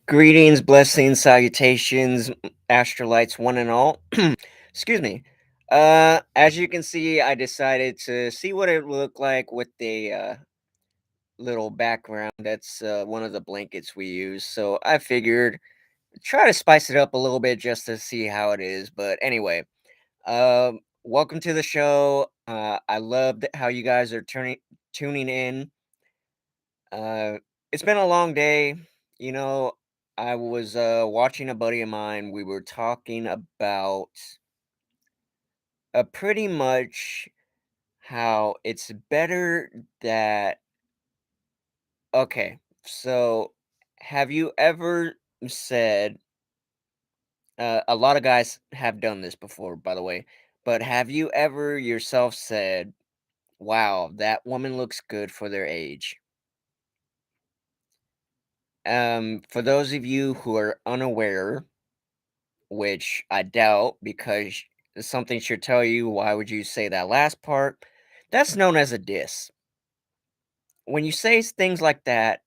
Greetings, blessings, salutations, astrolites, one and all. Excuse me. As you can see, I decided to see what it looked like with the little background. That's one of the blankets we use. So I figured try to spice it up a little bit just to see how it is. But anyway, welcome to the show. I love how you guys are tuning in. Uh, it's been a long day. You know, I was watching a buddy of mine. We were talking about pretty much how it's better that. Okay, so have you ever said? A lot of guys have done this before, by the way. But have you ever yourself said, "Wow, that woman looks good for their age"? For those of you who are unaware, which I doubt because something should tell you why would you say that last part? That's known as a diss. When you say things like that,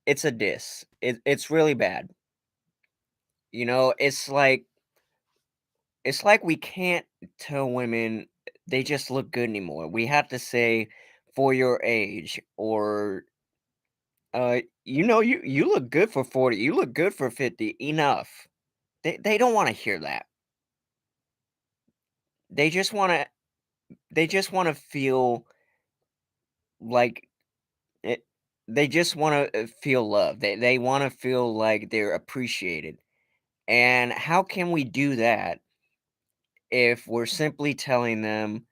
it's a diss. It's really bad. You know, it's like we can't tell women they just look good anymore. We have to say for your age or you look good for 40. You look good for 50. Enough. They don't want to hear that. They just want to they just want to feel like It they just wanna, feel love. They wanna feel like they're appreciated. And how can we do that if we're simply telling them,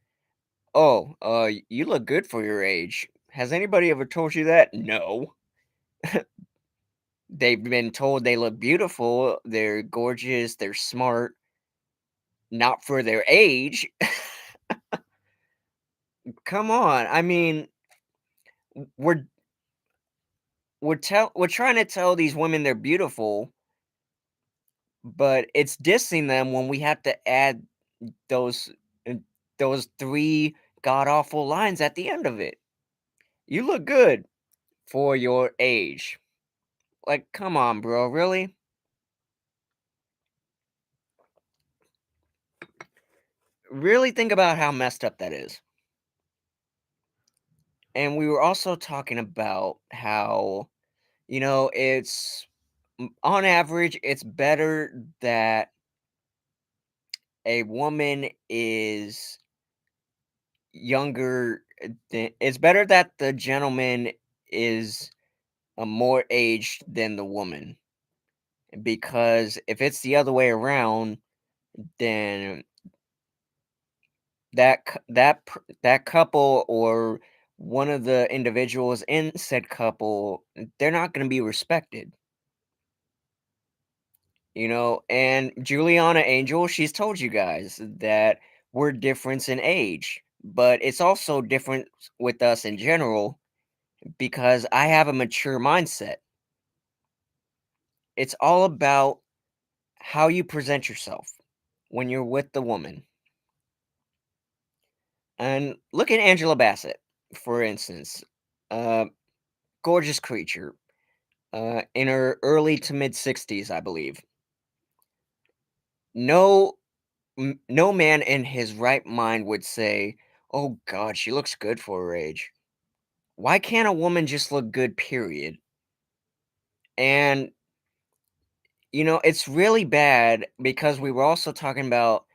"Oh, you look good for your age." Has anybody ever told you that? No. They've been told they look beautiful, they're gorgeous, they're smart, not for their age. Come on. I mean, we're we're trying to tell these women they're beautiful, but it's dissing them when we have to add those uh, those 3 god awful lines at the end of it. "You look good for your age." Like, come on, bro, really? Really think about how messed up that is. And we were also talking about how, on average, it's better that a woman is younger than it's better that the gentleman is, more aged than the woman. Because if it's the other way around, then that couple or one of the individuals in said couple, they're not going to be respected, and Juliana Angel, she's told you guys that we're different in age, but it's also different with us in general because I have a mature mindset. It's all about how you present yourself when you're with the woman. And look at Angela Bassett, for instance. Uh, Gorgeous creature. In her early to mid 60s, I believe. No, no man in his right mind would say, "Oh God, she looks good for her age." Why can't a woman just look good? Period. And it's really bad because we were also talking about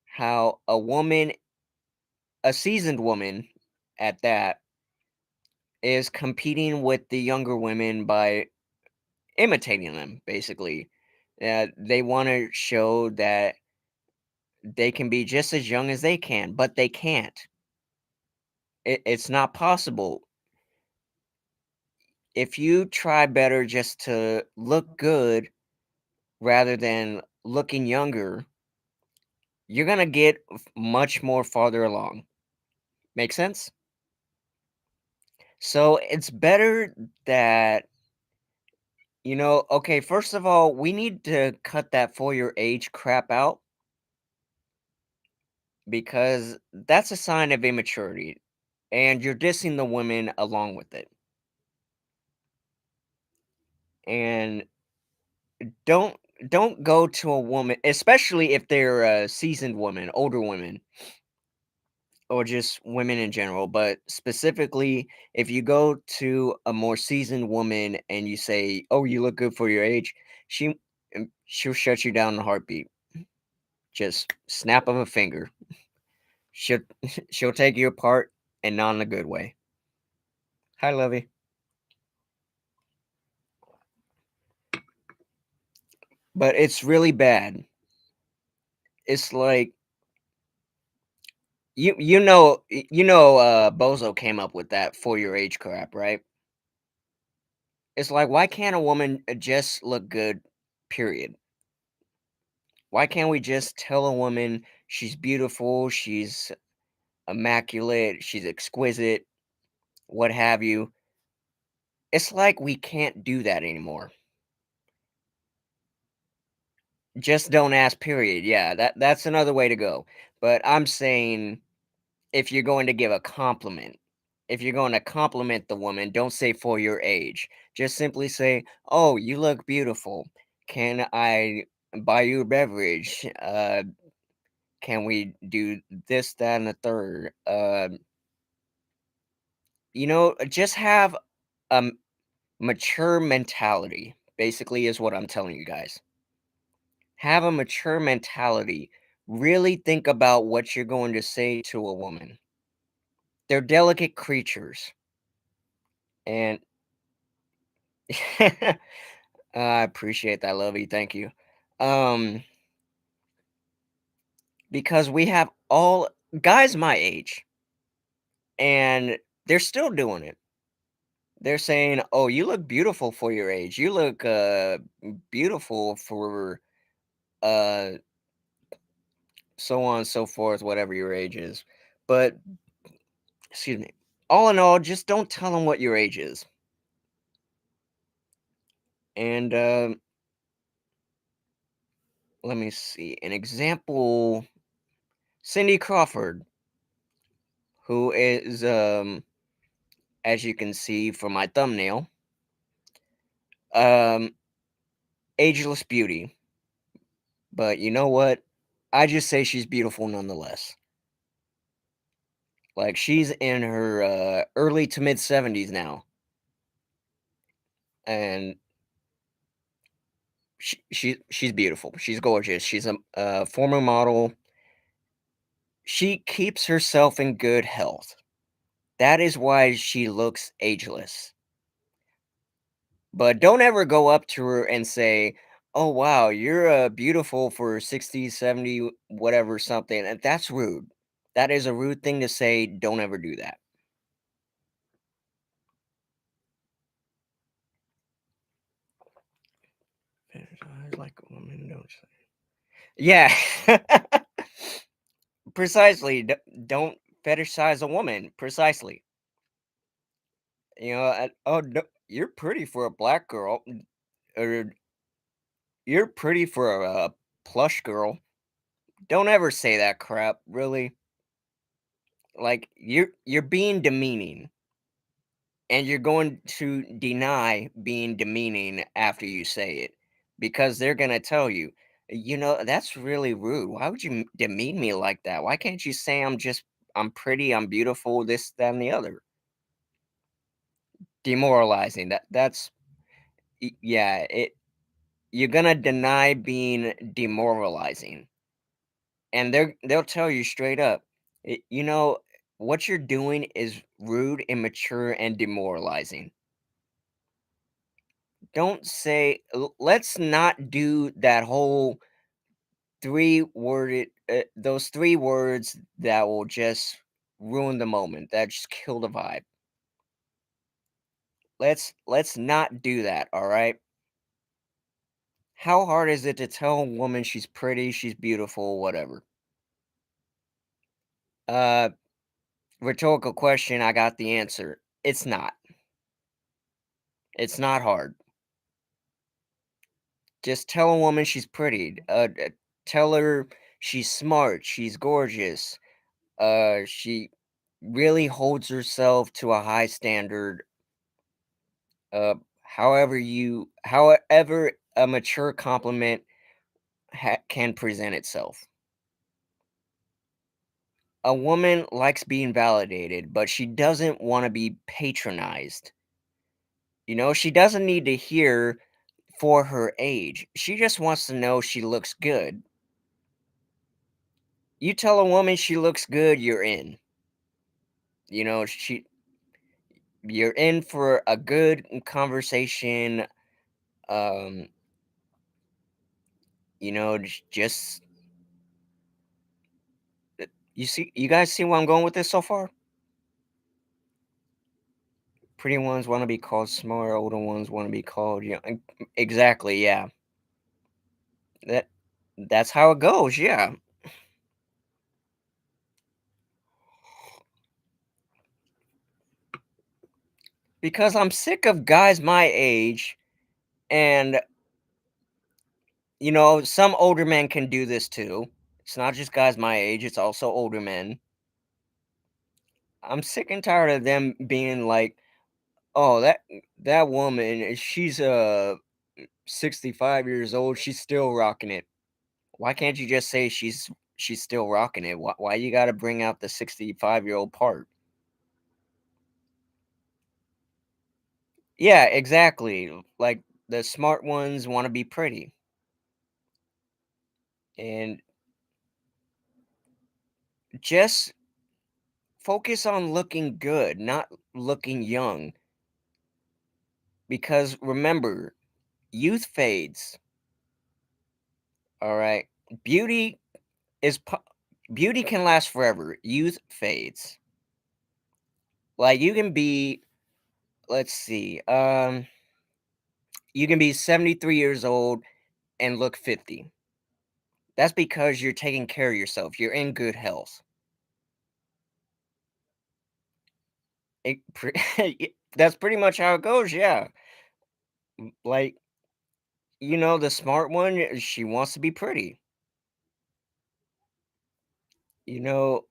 how a seasoned woman, at that, is competing with the younger women by imitating them, basically. They want to show that they can be just as young as they can, but they can't. It's not possible. If you try better just to look good rather than looking younger, you're going to get much more farther along. Make sense? So it's better that, okay, first of all, we need to cut that for your age crap out because that's a sign of immaturity and you're dissing the women along with it. And don't don't go to a woman, especially if they're a seasoned woman, older women, or just women in general, but specifically, if you go to a more seasoned woman and you say, "Oh, you look good for your age," she'll shut you down in a heartbeat. Just snap of a finger. She'll she'll take you apart and not in a good way. Hi, Lovey. But it's really bad. It's like Bozo came up with that for your age crap, right? It's like, why can't a woman just look good, period? Why can't we just tell a woman she's beautiful, she's immaculate, she's exquisite, what have you? It's like we can't do that anymore. Just don't ask, period. Yeah, that's another way to go. But I'm saying if you're going to give a compliment, if you're going to compliment the woman, don't say for your age. Just simply say, "Oh, you look beautiful. Can I buy you a beverage? Can we do this, that, and the third?" Just have a mature mentality, basically, is what I'm telling you guys. Have a mature mentality. Really think about what you're going to say to a woman. They're delicate creatures. And I appreciate that, Lovey. Thank you. Um, because we have all guys my age, and they're still doing it. They're saying, "Oh, you look beautiful for your age. You look beautiful for uh so on and so forth, whatever your age is." But excuse me. All in all, just don't tell them what your age is. And let me see an example. Cindy Crawford, who is as you can see from my thumbnail, um, ageless beauty. But you know what? I just say she's beautiful nonetheless. Like she's in her early to mid 70s now, and she's beautiful. She's gorgeous. She's a former model. She keeps herself in good health. That is why she looks ageless. But don't ever go up to her and say, "Oh wow, you're beautiful for 60, 70, whatever something." And that's rude. That is a rude thing to say. Don't ever do that. Fetishize like a woman, don't say. Yeah. Precisely. Don't fetishize a woman. Precisely. Oh, no, you're pretty for a black girl, or you're pretty for a plush girl. Don't ever say that crap, really. Like you're being demeaning, and you're going to deny being demeaning after you say it, because they're gonna tell you, that's really rude. Why would you demean me like that? Why can't you say I'm pretty, I'm beautiful, this, that, and the other? Demoralizing. Yeah. You're gonna deny being demoralizing, and they'll tell you straight up, what you're doing is rude, immature, and demoralizing. Don't say let's not do that whole those 3 words that will just ruin the moment, that just kill the vibe. Let's not do that, alright? How hard is it to tell a woman she's pretty, she's beautiful, whatever? Uh, Rhetorical question, I got the answer. It's not. It's not hard. Just tell a woman she's pretty. Tell her she's smart, she's gorgeous. She really holds herself to a high standard. However a mature compliment can present itself. A woman likes being validated, but she doesn't want to be patronized. She doesn't need to hear for her age. She just wants to know she looks good. You tell a woman she looks good, you're in. You're in for a good conversation. Um, just you guys see where I'm going with this so far? Pretty ones want to be called smart, older ones want to be called young. Exactly, yeah. That that's how it goes, yeah. Because I'm sick of guys my age, and some older men can do this too. It's not just guys my age, it's also older men. I'm sick and tired of them being like, "Oh, that woman, she's 65 years old, she's still rocking it." Why can't you just say she's still rocking it? Why you got to bring out the 65-year-old part? Yeah, exactly. Like the smart ones want to be pretty, and just focus on looking good, not looking young. Because remember, youth fades. All right, beauty is po- beauty can last forever. Youth fades. Like you can be, let's see, you can be 73 years old and look 50. That's because you're taking care of yourself. You're in good health. That's pretty much how it goes. Yeah, like the smart one, she wants to be pretty. You know,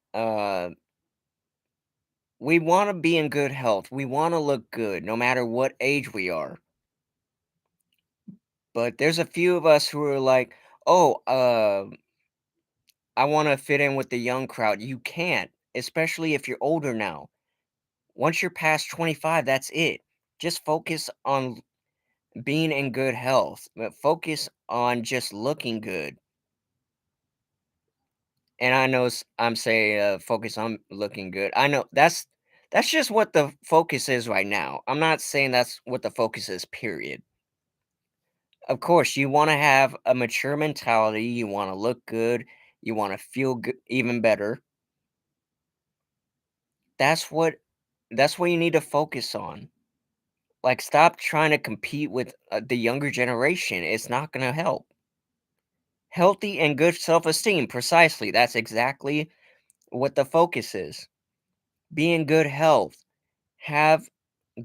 we want to be in good health. We want to look good, no matter what age we are. But there's a few of us who are like, "Oh, I want to fit in with the young crowd." You can't, especially if you're older now. Once you're past 25, that's it. Just focus on being in good health, but focus on just looking good. And I know I'm saying focus on looking good. I know that's just what the focus is right now. I'm not saying that's what the focus is, period. Of course, you want to have a mature mentality, you want to look good, you want to feel good, even better. That's what that's what you need to focus on. Like stop trying to compete with the younger generation. It's not going to help. Healthy and good self-esteem, precisely. That's exactly what the focus is. Be in good health, have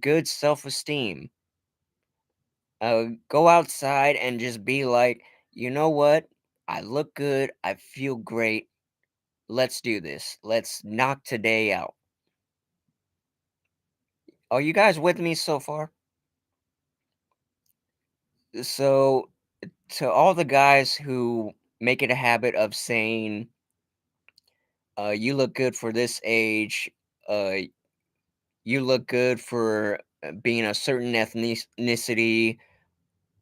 good self-esteem. Go outside and just be like, you know what? I look good. I feel great. Let's do this. Let's knock today out. Are you guys with me so far? So, to all the guys who make it a habit of saying, you look good for this age, uh, you look good for being a certain ethnicity,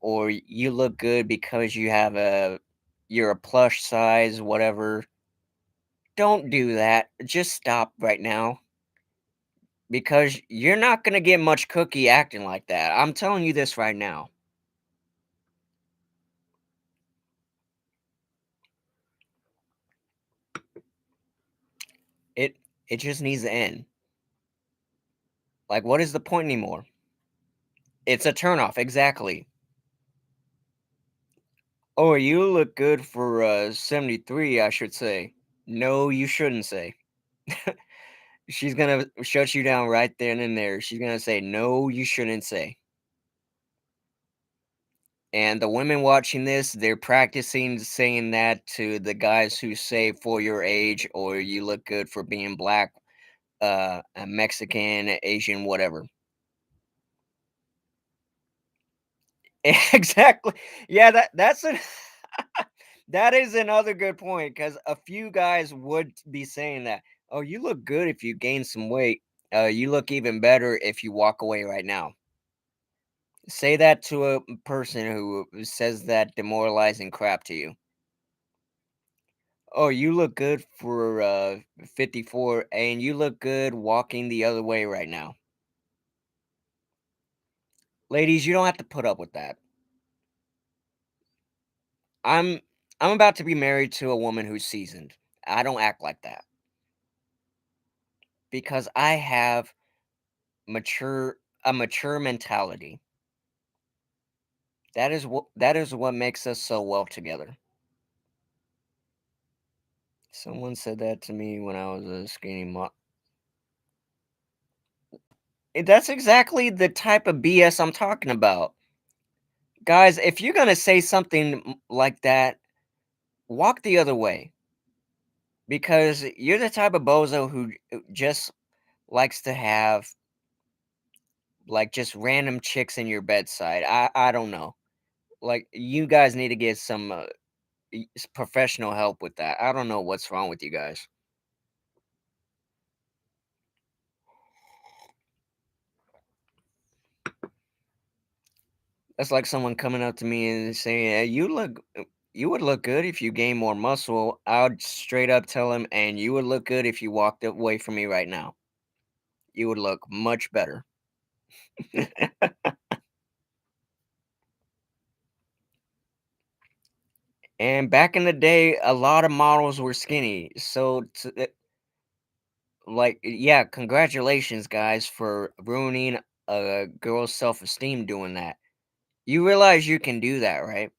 or you look good because you're a plush size, whatever. Don't do that. Just stop right now because you're not going to get much cookie acting like that. I'm telling you this right now. It it just needs to end. Like what is the point anymore? It's a turnoff, exactly. Oh, you look good for 73, I should say. No, you shouldn't say. She's gonna shut you down right then and there. She's gonna say, no, you shouldn't say. And the women watching this, they're practicing saying that to the guys who say for your age or you look good for being black, a Mexican, Asian, whatever. Exactly. Yeah, that's a that is another good point because a few guys would be saying that. "Oh, you look good if you gain some weight. You look even better if you walk away right now." Say that to a person who says that demoralizing crap to you. "Oh, you look good for, 54, and you look good walking the other way right now." Ladies, you don't have to put up with that. I'm I'm about to be married to a woman who's seasoned. I don't act like that because I have mature a mature mentality. That is what makes us so well together. Someone said that to me when I was a skinny that's exactly the type of BS I'm talking about. Guys, if you're gonna say something like that, walk the other way because you're the type of bozo who just likes to have like just random chicks in your bedside. I don't know. Like you guys need to get some professional help with that. I don't know what's wrong with you guys. That's like someone coming up to me and saying, "Hey, you would look good if you gain more muscle." I would straight up tell him, "And you would look good if you walked away from me right now. You would look much better." And back in the day, a lot of models were skinny. So, like, yeah, congratulations, guys, for ruining a girl's self esteem doing that. You realize you can do that, right?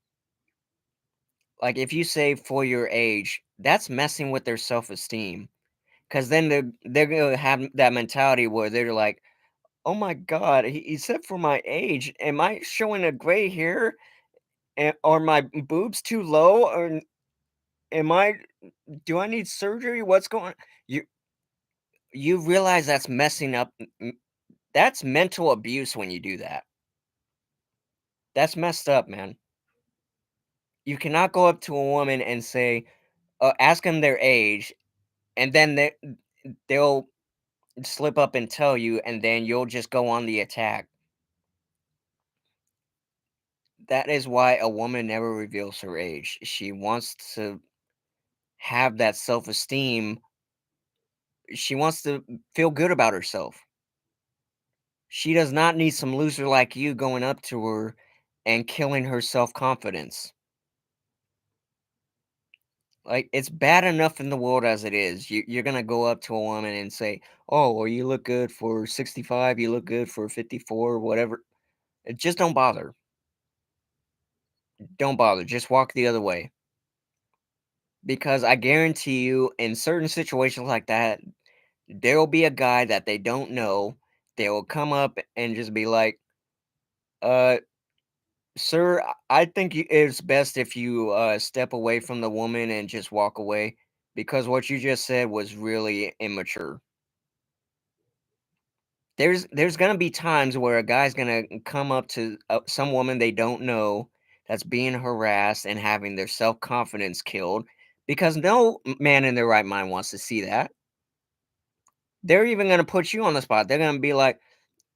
Like, if you say for your age, that's messing with their self esteem. Because then they're gonna have that mentality where they're like, "Oh my god, he said for my age. Am I showing a gray hair? Are my boobs too low? Or am I do I need surgery? What's going?" You you realize that's messing up. That's mental abuse when you do that. That's messed up, man. You cannot go up to a woman and say, ask them their age, and then they'll slip up and tell you, and then you'll just go on the attack. That is why a woman never reveals her age. She wants to have that self-esteem. She wants to feel good about herself. She does not need some loser like you going up to her and killing her self-confidence. Like, it's bad enough in the world as it is. You're gonna go up to a woman and say, "Oh, well, you look good for 65, you look good for 54, whatever." Just don't bother. Don't bother. Just walk the other way. Because I guarantee you, in certain situations like that, there will be a guy that they don't know. They will come up and just be like, uh, "Sir, I think it's best if you step away from the woman and just walk away because what you just said was really immature." There's gonna be times where a guy's gonna come up to some woman they don't know that's being harassed and having their self confidence killed because no man in their right mind wants to see that. They're even gonna put you on the spot. They're gonna be like,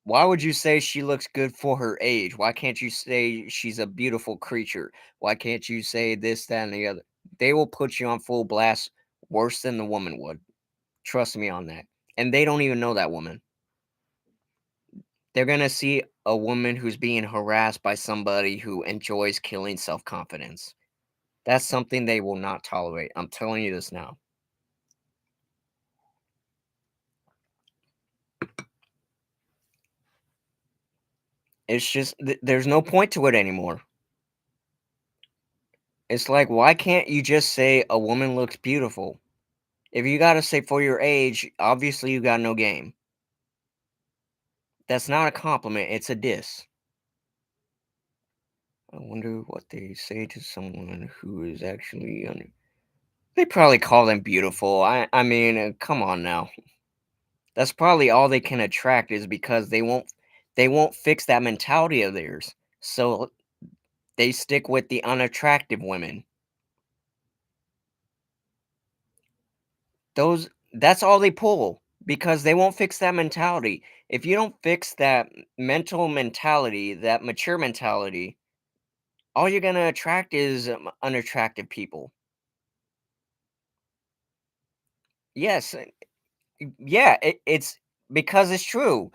"Why would you say she looks good for her age? Why can't you say she's a beautiful creature? Why can't you say this, that, and the other?" They will put you on full blast worse than the woman would. Trust me on that. And they don't even know that woman. They're gonna see a woman who's being harassed by somebody who enjoys killing self-confidence. That's something they will not tolerate. I'm telling you this now. It's just there's no point to it anymore. It's like, why can't you just say a woman looks beautiful? If you gotta say for your age, obviously you got no game. That's not a compliment, it's a diss. I wonder what they say to someone who is actually they probably call them beautiful. I mean, come on now. That's probably all they can attract is because they won't fix that mentality of theirs. So They stick with the unattractive women. That's all they pull because they won't fix that mentality. If you don't fix that mental mentality, that mature mentality, all you're gonna attract is unattractive people. Yes, yeah, it's because it's true.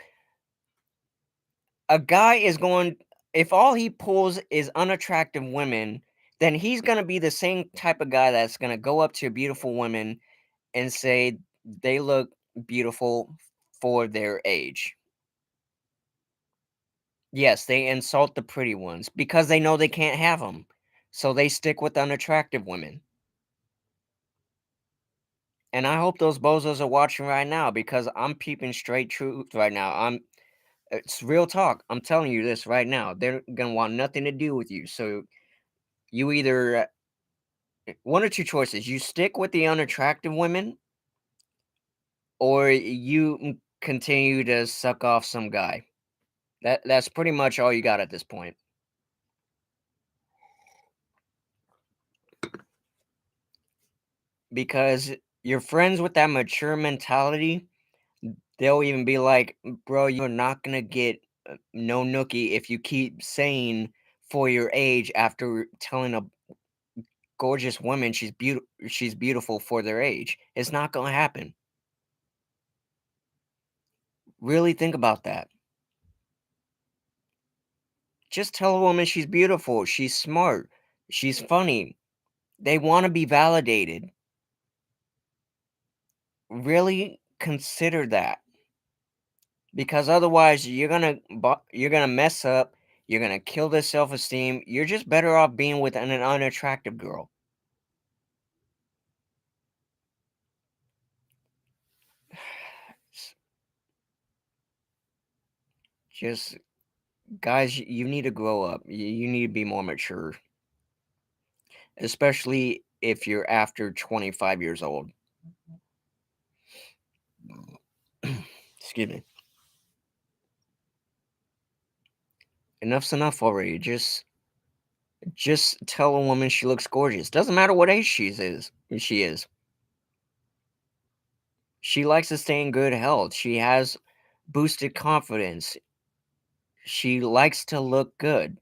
A guy is going if all he pulls is unattractive women, then he's gonna be the same type of guy that's gonna go up to a beautiful woman and say they look beautiful for their age. Yes, they insult the pretty ones because they know they can't have them, so they stick with unattractive women. And I hope those bozos are watching right now because I'm peeping straight truth right now. It's real talk. I'm telling you this right now. They're gonna want nothing to do with you. So you either one or two choices. You stick with the unattractive women, or you continue to suck off some guy. That's pretty much all you got at this point. Because you're friends with that mature mentality, they'll even be like, "Bro, you're not gonna get no nookie if you keep saying for your age after telling a gorgeous woman she's beautiful for their age. It's not gonna happen." Really think about that. Just tell a woman she's beautiful, she's smart, she's funny. They wanna be validated. Really consider that, because otherwise you're gonna mess up, you're gonna kill their self-esteem, you're just better off being with an unattractive girl. S Just guys, you need to grow up, you need to be more mature, especially if you're after 25 years old. Excuse me. Enough's enough already, just tell a woman she looks gorgeous, doesn't matter what age she is. She likes to stay in good health, she has boosted confidence, she likes to look good.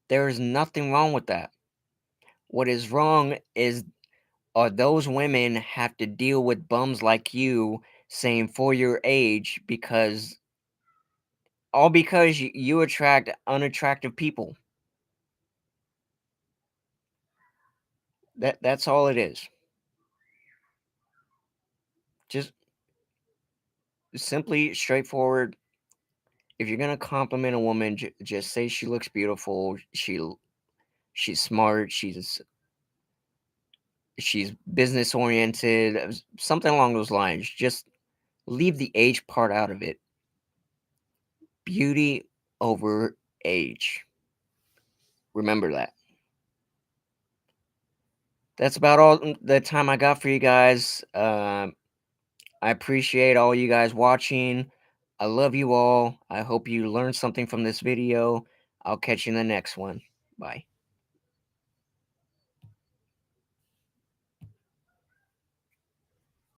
There is nothing wrong with that. What is wrong is are those women have to deal with bums like you saying for your age because all because you attract unattractive people. That's all it is. Just simply straightforward. If you're gonna compliment a woman, just say she looks beautiful. She's smart. She's business oriented. Something along those lines. Just leave the age part out of it. Beauty over age. Remember that. That's about all the time I got for you guys. I appreciate all you guys watching. I love you all. I hope you learned something from this video. I'll catch you in the next one. Bye.